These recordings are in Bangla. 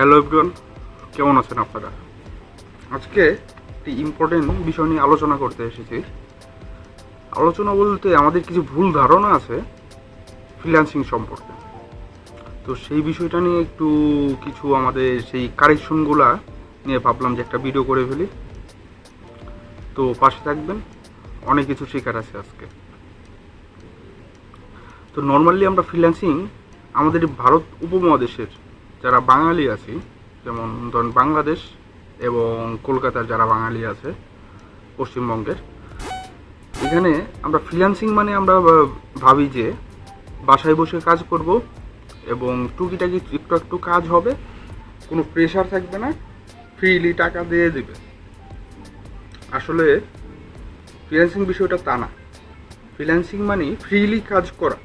হ্যালো এভরিওয়ান, কেমন আছেন আপনারা? আজকে একটি ইম্পর্টেন্ট বিষয় নিয়ে আলোচনা করতে এসেছি। আলোচনা বলতে আমাদের কিছু ভুল ধারণা আছে ফ্রিল্যান্সিং সম্পর্কে। তো সেই বিষয়টা নিয়ে একটু কিছু আমাদের সেই কারেকশনগুলা নিয়ে ভাবলাম যে একটা ভিডিও করে ফেলি। তো পাশে থাকবেন, অনেক কিছু শেখার আছে আজকে। তো নর্মালি আমরা ফ্রিল্যান্সিং আমাদের ভারত উপমহাদেশের যারা বাঙালি আছি, যেমন ধরেন বাংলাদেশ এবং কলকাতার যারা বাঙালি আছে পশ্চিমবঙ্গের, এখানে আমরা ফ্রিল্যান্সিং মানে আমরা ভাবি যে বাসায় বসে কাজ করব এবং টুকিটাকি একটু একটু কাজ হবে, কোনো প্রেশার থাকবে না, ফ্রিলি টাকা দিয়ে দেবে। আসলে ফ্রিল্যান্সিং বিষয়টা তা না। ফ্রিল্যান্সিং মানে ফ্রিলি কাজ করা।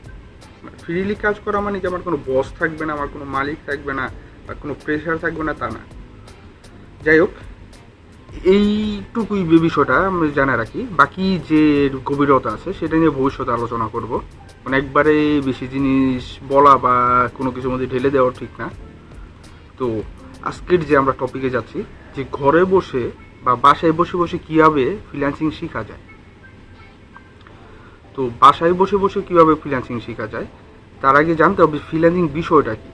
ফ্রিলি কাজ করা মানে কি আমার কোনো বস থাকবে না, আমার কোনো মালিক থাকবে না, বা কোনো প্রেশার থাকবে না, তা না। যাই হোক, এইটুকুই বিষয়টা আমি জানা রাখি। বাকি যে গভীরতা আছে সেটা নিয়ে ভবিষ্যতে আলোচনা করব। মানে একবারে বেশি জিনিস বলা বা কোনো কিছুর মধ্যে ঢেলে দেওয়া ঠিক না। তো আজকের যে আমরা টপিকে যাচ্ছি, যে ঘরে বসে বা বাসায় বসে বসে কীভাবে ফ্রিল্যান্সিং শেখা যায়। তো বাসায় বসে বসে কীভাবে ফ্রিল্যান্সিং শেখা যায় তার আগে জানতে হবে ফ্রিল্যান্সিং বিষয়টা কী।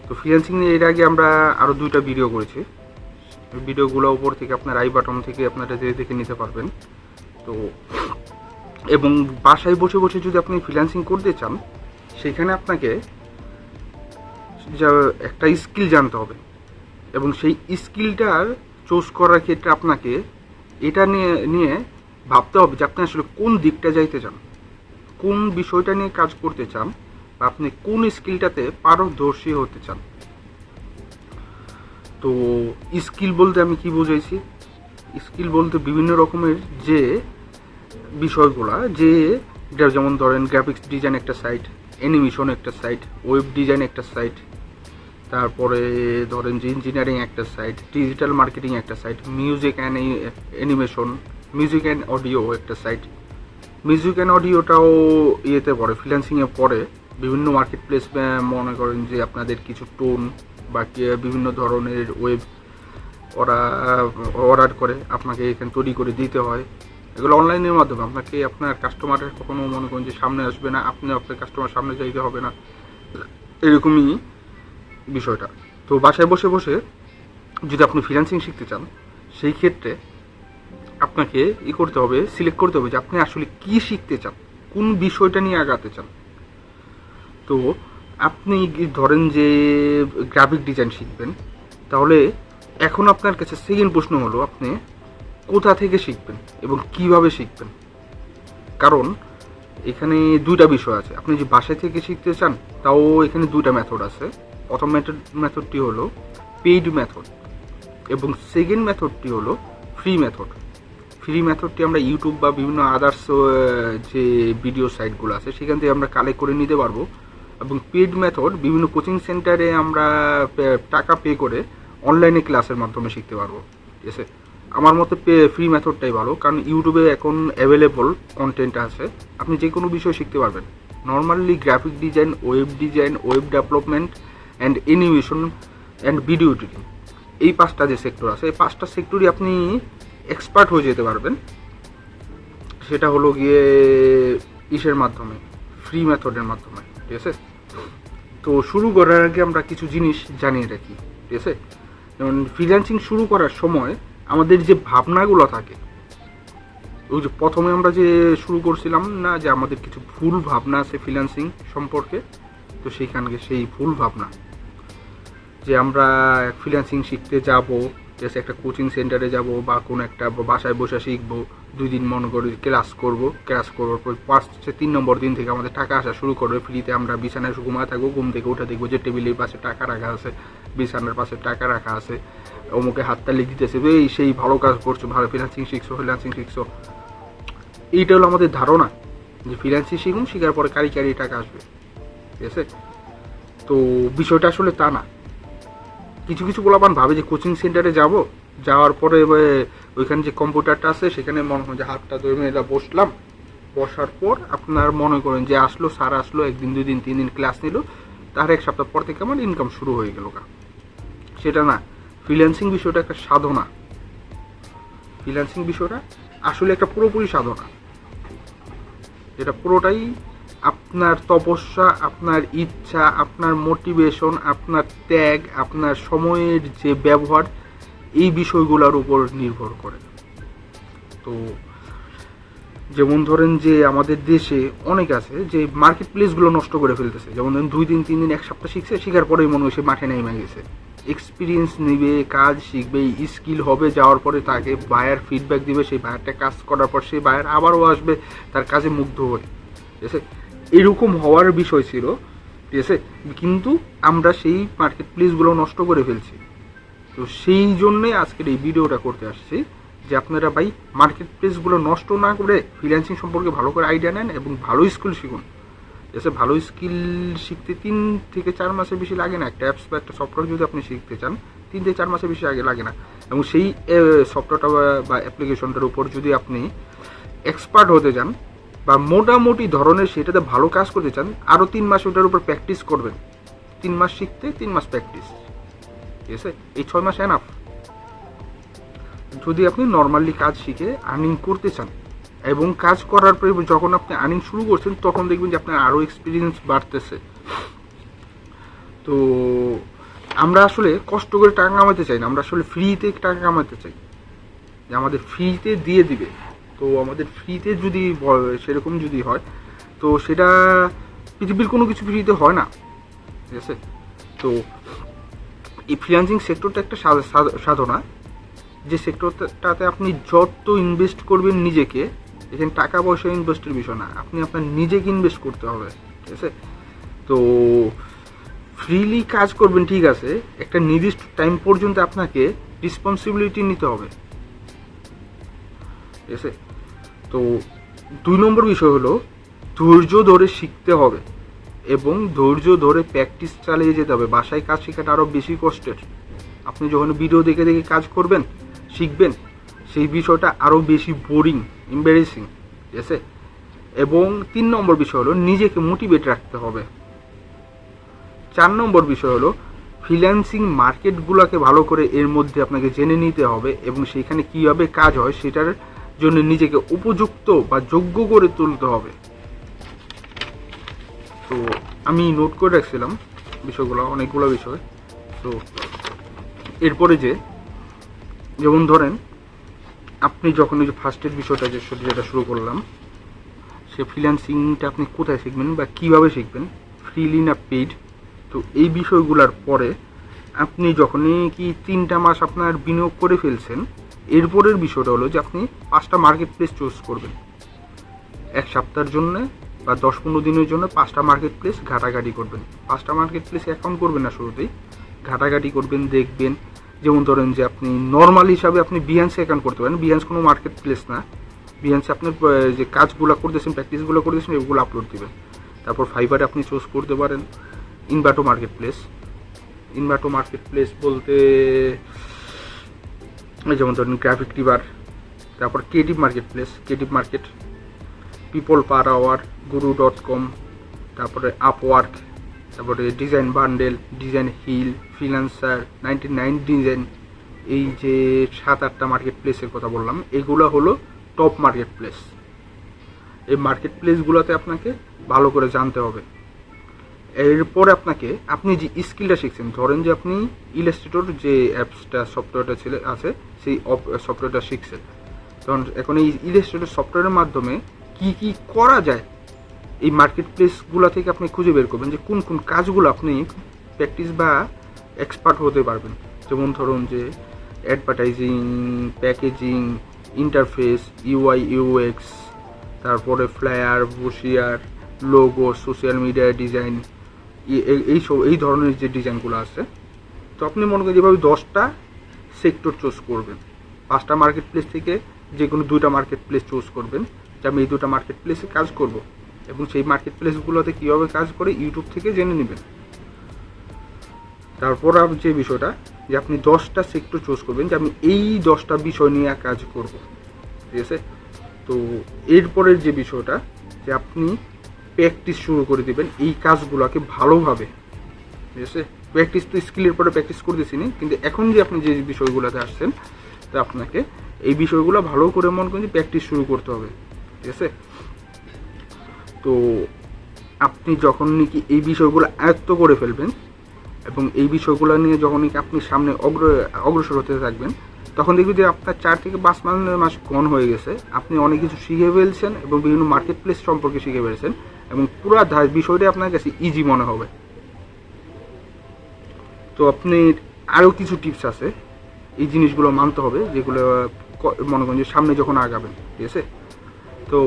তো ফ্রিল্যান্সিং নিয়ে এর আগে আমরা আরও 2টা ভিডিও করেছি। ভিডিওগুলো উপর থেকে আপনার আই বাটন থেকে আপনারা দেখে নিতে পারবেন। তো এবং বাসায় বসে বসে যদি আপনি ফ্রিল্যান্সিং করতে চান, সেখানে আপনাকে যা একটা স্কিল জানতে হবে এবং সেই স্কিলটার চুজ করার ক্ষেত্রে আপনাকে এটা নিয়ে ভাবতে হবে যে আপনি আসলে কোন দিকটা যাইতে চান, কোন বিষয়টা নিয়ে কাজ করতে চান, বা আপনি কোন স্কিলটাতে পারদর্শী হতে চান। তো স্কিল বলতে আমি কি বুঝাইছি? স্কিল বলতে বিভিন্ন রকমের যে বিষয়গুলা, যেমন ধরেন গ্রাফিক্স ডিজাইন একটা সাইট, অ্যানিমেশন একটা সাইট, ওয়েব ডিজাইন একটা সাইট, তারপরে ধরেন যে ইঞ্জিনিয়ারিং একটা সাইট, ডিজিটাল মার্কেটিং একটা site, music and animation, music and audio একটা সাইট। মিউজিক অ্যান্ড অডিওটাও ইয়েতে পড়ে, ফ্রিল্যান্সিংয়ে পড়ে। বিভিন্ন মার্কেট প্লেস মনে করেন যে আপনাদের কিছু টোন বা বিভিন্ন ধরনের ওয়েব ওরা অর্ডার করে আপনাকে এখানে তৈরি করে দিতে হয়। এগুলো অনলাইনের মাধ্যমে আপনাকে আপনার কাস্টমারের কখনো মনে করেন যে সামনে আসবে না, আপনি আপনার কাস্টমার সামনে যাইতে হবে না, এরকমই বিষয়টা। তো বাসায় বসে বসে যদি আপনি ফ্রিল্যান্সিং শিখতে চান, সেই ক্ষেত্রে আপনাকে করতে হবে, সিলেক্ট করতে হবে যে আপনি আসলে কি শিখতে চান, কোন বিষয়টা নিয়ে আগাতে চান। তো আপনি ধরেন যে গ্রাফিক ডিজাইন শিখবেন, তাহলে এখন আপনার কাছে সেকেন্ড প্রশ্ন হলো আপনি কোথা থেকে শিখবেন এবং কিভাবে শিখবেন। কারণ এখানে 2টা বিষয় আছে। আপনি যে বাসায় থেকে শিখতে চান, তাও এখানে 2টা মেথড আছে। প্রথম মেথডটি হলো পেইড মেথড এবং সেকেন্ড মেথডটি হলো ফ্রি মেথড। ফ্রি মেথডটি আমরা ইউটিউব বা বিভিন্ন আদার্স যে ভিডিও সাইটগুলো আছে সেখান থেকে আমরা কালেক্ট করে নিতে পারবো। এবং পেইড মেথড বিভিন্ন কোচিং সেন্টারে আমরা টাকা পে করে অনলাইনে ক্লাসের মাধ্যমে শিখতে পারবো। ঠিক আছে, আমার মতে ফ্রি মেথডটাই ভালো, কারণ ইউটিউবে এখন অ্যাভেলেবল কন্টেন্ট আছে, আপনি যে কোনো বিষয় শিখতে পারবেন। Normally graphic design, web development and animation and video editing, এই 5টা যে সেক্টর আছে, এই 5টা সেক্টরই আপনি এক্সপার্ট হয়ে যেতে পারবেন। সেটা হলো গিয়ে ইসের মাধ্যমে, ফ্রি মেথডের মাধ্যমে। ঠিক আছে, তো শুরু করার আগে আমরা কিছু জিনিস জানিয়ে রাখি। ঠিক আছে, যেমন ফ্রিল্যান্সিং শুরু করার সময় আমাদের যে ভাবনাগুলো থাকে, ওই যে প্রথমে আমরা যে শুরু করছিলাম না, যে আমাদের কিছু ভুল ভাবনা আছে ফ্রিল্যান্সিং সম্পর্কে। তো সেইখানকে সেই ভুল ভাবনা যে আমরা ফ্রিল্যান্সিং শিখতে যাব, জাস্ট একটা কোচিং সেন্টারে যাব বা কোনো একটা বাসায় বসে শিখবো, 2 দিন মনে করি ক্লাস করার পর 3 নম্বর দিন থেকে আমাদের টাকা আসা শুরু করবে ফ্রিতে। আমরা বিছানায় ঘুমায় থাকবো, ঘুম থেকে উঠে দেখবো যে টেবিলের পাশে টাকা রাখা আছে, বিছানার পাশে টাকা রাখা আছে, অমুকে হাততালি দিতেছে, এই সেই ভালো কাজ করছো, ভালো ফ্রিল্যান্সিং শিখছো। এইটা হলো আমাদের ধারণা যে ফ্রিল্যান্সিং শেখার পরে কারি টাকা আসবে। ঠিক আছে, তো বিষয়টা আসলে তা না। কিছু কিছু পোলাপান ভাবে যে কোচিং সেন্টারে যাওয়ার পরে ওইখানে যে কম্পিউটারটা আছে সেখানে মনে হয় যে হাতটা ধরে মেয়েরা বসার পর আপনার মনে করেন যে স্যার আসলো 1 দিন 2 দিন 3 দিন ক্লাস নিল, তার 1 সপ্তাহ পর থেকে আমার ইনকাম শুরু হয়ে গেল। সেটা না, ফ্রিল্যান্সিং বিষয়টা একটা সাধনা। ফ্রিল্যান্সিং বিষয়টা আসলে একটা পুরোপুরি সাধনা, যেটা পুরোটাই আপনার তপস্যা, আপনার ইচ্ছা, আপনার মোটিভেশন, আপনার ত্যাগ, আপনার সময়ের যে ব্যবহার, এই বিষয়গুলোর উপর নির্ভর করে। তো যেমন ধরেন যে আমাদের দেশে অনেক আছে যে মার্কেট প্লেসগুলো নষ্ট করে ফেলতেছে। যেমন ধরেন 2 দিন 3 দিন 1 সপ্তাহ শিখছে, শেখার পরেই মনে হয় সে মাঠে নেমে গেছে। এক্সপিরিয়েন্স নিবে, কাজ শিখবে, স্কিল হবে, যাওয়ার পরে তাকে বায়ার ফিডব্যাক দিবে, সেই বায়ারটা কাজ করার পর সেই বায়ার আবারও আসবে তার কাজে মুগ্ধ হয়ে, ঠিক আছে? এরকম হওয়ার বিষয় ছিল, ঠিক আছে? কিন্তু আমরা সেই মার্কেট প্লেসগুলো নষ্ট করে ফেলছি। তো সেই জন্যই আজকের এই ভিডিওটা করতে আসছি যে আপনারা ভাই মার্কেট প্লেসগুলো নষ্ট না করে ফ্রিল্যান্সিং সম্পর্কে ভালো করে আইডিয়া নেন এবং ভালো স্কিল শিখুন। এসে ভালো স্কিল শিখতে 3 থেকে 4 মাসের বেশি লাগে না। একটা অ্যাপস বা একটা সফটওয়্যার যদি আপনি শিখতে চান 3 থেকে 4 মাসের বেশি আগে লাগে না। এবং সেই সফটওয়্যারটা বা অ্যাপ্লিকেশনটার উপর যদি আপনি এক্সপার্ট হতে চান বা মোটামুটি ধরনের সেটাতে ভালো কাজ করতে চান, আরও 3 মাস ওটার উপর প্র্যাকটিস করবেন। 3 মাস শিখতে 3 মাস প্র্যাকটিস, ঠিক আছে? এই 6 মাস এনাফ যদি আপনি নর্মালি কাজ শিখে আর্নিং করতে চান। এবং কাজ করার পরে যখন আপনি আর্নিং শুরু করছেন তখন দেখবেন যে আপনার আরও এক্সপিরিয়েন্স বাড়তেছে। তো আমরা আসলে কষ্ট করে টাকা কামাতে চাই না, আমরা আসলে ফ্রিতে টাকা কামাতে চাই, যে আমাদের ফ্রিতে দিয়ে দিবে। তো আমাদের ফ্রিতে যদি সেরকম যদি হয় তো সেটা পৃথিবীর কোনো কিছু ফ্রিতে হয় না, ঠিক আছে? তো এই ফ্রিল্যান্সিং সেক্টরটা একটা সাধনা, যে সেক্টরটাতে আপনি যত ইনভেস্ট করবেন নিজেকে, এখানে টাকা পয়সা ইনভেস্টের বিষয় না, আপনি আপনার নিজেকে ইনভেস্ট করতে হবে, ঠিক আছে? তো ফ্রিলি কাজ করবেন, ঠিক আছে, একটা নির্দিষ্ট টাইম পর্যন্ত আপনাকে রেসপন্সিবিলিটি নিতে হবে, ঠিক আছে? তো 2 নম্বর বিষয় হলো ধৈর্য ধরে শিখতে হবে এবং ধৈর্য ধরে প্র্যাকটিস চালিয়ে যেতে হবে। বাসায় কাজ শেখাটা আরও বেশি কষ্টের। আপনি যখন ভিডিও দেখে দেখে কাজ করবেন, শিখবেন, সেই বিষয়টা আরও বেশি বোরিং, এম্বারেসিং, ঠিক আছে? এবং 3 নম্বর বিষয় হলো নিজেকে মোটিভেট রাখতে হবে। 4 নম্বর বিষয় হলো ফ্রিল্যান্সিং মার্কেটগুলোকে ভালো করে এর মধ্যে আপনাকে জেনে নিতে হবে এবং সেইখানে কীভাবে কাজ হয় সেটার জন্য নিজেকে উপযুক্ত বা যোগ্য করে তুলতে হবে। তো আমি নোট করে রাখছিলাম বিষয়গুলো, অনেকগুলো বিষয়। তো এরপরে যেমন ধরেন আপনি যখন ওই যে ফার্স্টের বিষয়টা যেটা শুরু করলাম, সে ফ্রিল্যান্সিংটা আপনি কোথায় শিখবেন বা কীভাবে শিখবেন, ফ্রিলি না পেইড। তো এই বিষয়গুলোর পরে আপনি যখনই কি 3টা মাস আপনার বিনিয়োগ করে ফেলছেন, এরপরের বিষয়টা হলো যে আপনি 5টা মার্কেট প্লেস চুজ করবেন। 1 সপ্তাহের জন্য বা 10-15 দিনের জন্য 5টা মার্কেট প্লেস ঘাটাঘাটি করবেন। 5টা মার্কেট প্লেস অ্যাকাউন্ট করবেন না, শুরুতেই ঘাটাঘাটি করবেন, দেখবেন। যেমন ধরেন যে আপনি নর্মাল হিসাবে আপনি বিহান্সে অ্যাকাউন্ট করতে পারেন। বিহান্স কোনো মার্কেট প্লেস না, বিহান্সে আপনার যে কাজগুলো করতেছেন, প্র্যাকটিসগুলো করতেছেন, এগুলো আপলোড দেবেন। তারপর ফাইবারে আপনি চুজ করতে পারেন Envato marketplace. Envato marketplace বলতে যেমন ধরেন গ্রাফিক রিভার, তারপর creative marketplace, creative market, PeoplePerHour, guru.com, তারপরে আপওয়ার্ক, তারপরে design bundle, DesignHill, Freelancer, 99 design. এই যে 7-8টা মার্কেট প্লেসের কথা বললাম, এগুলো হলো টপ মার্কেট প্লেস। এই মার্কেট প্লেসগুলোতে আপনাকে ভালো করে জানতে হবে। এরপর আপনি যে স্কিলটা শিখছেন, ধরেন যে আপনি ইলাস্ট্রেটর যে অ্যাপসটা সফটওয়্যারটা আছে সেই সফটওয়্যারটা শিখছেন। তখন এখন এই ইলাস্ট্রেটর সফটওয়্যারের মাধ্যমে কি কি করা যায় এই মার্কেট প্লেসগুলো থেকে আপনি খুঁজে বের করবেন যে কোন কোন কাজগুলো আপনি প্র্যাকটিস বা এক্সপার্ট হতে পারবেন। যেমন ধরুন যে advertising, packaging, interface, UI UX, তারপরে flyer, brochure, logo, social media design, এই ধরনের যে ডিজাইনগুলো আছে। তো আপনি মনে করেন যেভাবে 10টা সেক্টর চুজ করবেন, 5টা মার্কেট প্লেস থেকে যে কোনো 2টা মার্কেট প্লেস চুজ করবেন যে আমি এই 2টা মার্কেট প্লেসে কাজ করব, এবং সেই মার্কেট প্লেসগুলোতে কীভাবে কাজ করে ইউটিউব থেকে জেনে নেবেন। তারপর যে বিষয়টা যে আপনি 10টা সেক্টর চুজ করবেন যে আমি এই 10টা বিষয় নিয়ে কাজ করব, ঠিক আছে? তো এরপরের যে বিষয়টা যে আপনি প্র্যাকটিস শুরু করে দেবেন এই কাজগুলোকে ভালোভাবে, ঠিক আছে। প্র্যাকটিস তো স্কিলের পরে প্র্যাকটিস করতেছি না, কিন্তু এখন যে আপনি যে বিষয়গুলোতে আসছেন, তা আপনাকে এই বিষয়গুলো ভালো করে মনে করেন যে প্র্যাকটিস শুরু করতে হবে। ঠিক আছে। তো আপনি যখন নাকি এই বিষয়গুলো আয়ত্ত করে ফেলবেন এবং এই বিষয়গুলো নিয়ে যখন নাকি আপনি সামনে অগ্রসর হতে থাকবেন, তখন দেখবেন যে আপনার 4 থেকে 5 মাস গণ হয়ে গেছে, আপনি অনেক কিছু শিখে ফেলছেন এবং বিভিন্ন মার্কেট প্লেস সম্পর্কে শিখে ফেলছেন এবং পুরো বিষয়টা আপনার কাছে ইজি মনে হবে। তো আপনি আরও কিছু টিপস আছে, এই জিনিসগুলো মানতে হবে, যেগুলো মনে করেন যে সামনে যখন আগাবেন। ঠিক আছে। তো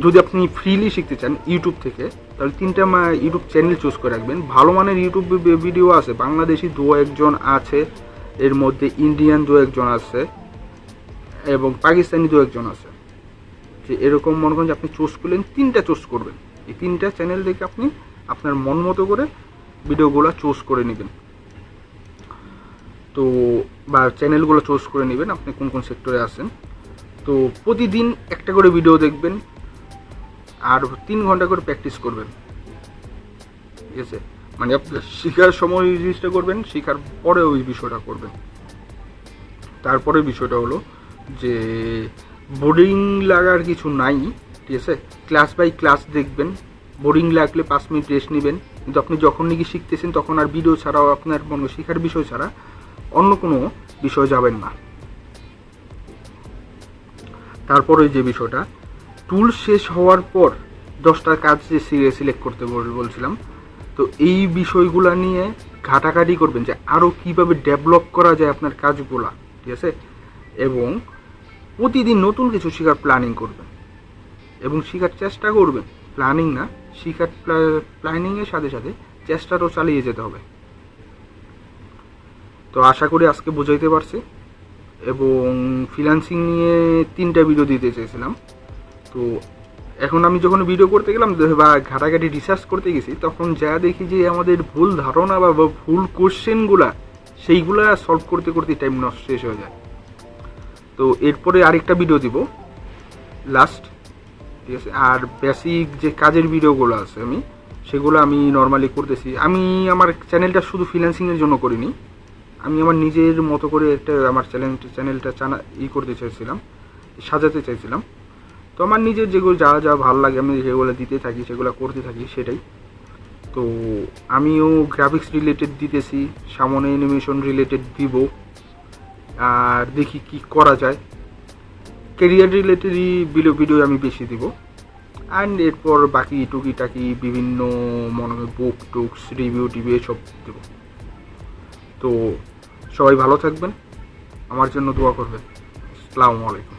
যদি আপনি ফ্রিলি শিখতে চান ইউটিউব থেকে, তাহলে 3টা ইউটিউব চ্যানেল চুজ করে রাখবেন। ভালো মানের ইউটিউব ভিডিও আছে, বাংলাদেশি 2-1 আছে, এর মধ্যে ইন্ডিয়ান 2-1 আছে এবং পাকিস্তানি 2-1 আছে। যে এরকম মনে করেন যে আপনি চুজ করলেন, 3টা চুজ করবেন। এই 3টা চ্যানেল থেকে আপনি আপনার মন মতো করে ভিডিওগুলো চুজ করে নেবেন। তো বা চ্যানেলগুলো চুজ করে নেবেন আপনি কোন কোন সেক্টরে আছেন। তো প্রতিদিন একটা করে ভিডিও দেখবেন আর 3 ঘন্টা করে প্র্যাকটিস করবেন। ঠিক আছে। মানে আপনি শেখার সময় এই জিনিসটা করবেন, শেখার পরে ওই বিষয়টা করবেন। তারপরে বিষয়টা হলো যে বোরিং লাগার কিছু নাই। ঠিক আছে। ক্লাস বাই ক্লাস দেখবেন, বোরিং লাগলে 5 মিনিট রেস্ট নেবেন, কিন্তু আপনি যখন নাকি শিখতেছেন তখন আর ভিডিও ছাড়াও আপনার মনে শেখার বিষয় ছাড়া অন্য কোনো বিষয় যাবেন না। তারপরে যে বিষয়টা, টুল শেষ হওয়ার পর 10টা কাজ যে সিলেক্ট করতে বলছিলাম, তো এই বিষয়গুলো নিয়ে ঘাটাঘাটি করবেন যে আরও কীভাবে ডেভেলপ করা যায় আপনার কাজগুলা। ঠিক আছে। এবং প্রতিদিন নতুন কিছু শেখার প্ল্যানিং করবেন এবং শেখার চেষ্টা করবেন, প্ল্যানিং না, শেখার প্ল্যানিংয়ের সাথে সাথে চেষ্টাটাও চালিয়ে যেতে হবে। তো আশা করি আজকে বুঝাইতে পারছি। এবং ফ্রিল্যান্সিং নিয়ে 3টা ভিডিও দিতে চেয়েছিলাম। তো এখন আমি যখন ভিডিও করতে গেলাম বা ঘাটাঘাটি রিসার্চ করতে গেছি, তখন যা দেখি যে আমাদের ভুল ধারণা বা ভুল কোশ্চেনগুলা সেইগুলা সলভ করতে করতে টাইম নষ্ট শেষ হয়ে যায়। তো এরপরে আরেকটা ভিডিও দিব লাস্ট। ঠিক আছে। আর বেসিক যে কাজের ভিডিওগুলো আছে সেগুলো আমি নর্মালি করতেছি। আমি আমার চ্যানেলটা শুধু ফ্রিল্যান্সিংয়ের জন্য করিনি, আমি আমার নিজের মতো করে একটা আমার চ্যানেলটা করতে চাইছিলাম, সাজাতে চাইছিলাম। তো আমার নিজের যেগুলো যা যা ভালো লাগে আমি সেগুলো দিতে থাকি, সেগুলো করতে থাকি, সেটাই। তো আমিও গ্রাফিক্স রিলেটেড দিতেছি, সামনে অ্যানিমেশন রিলেটেড দিব, আর দেখি কি করা যায়। ক্যারিয়ার রিলেটেডই ভিডিও আমি বেশি দিব। অ্যান্ড এরপর বাকি টুকিটাকি বিভিন্ন মনে হয় বুক টুকস রিভিউ টিভিউ এসব দেব। তো সবাই ভালো থাকবেন, আমার জন্য দোয়া করবেন। আসসালামু আলাইকুম।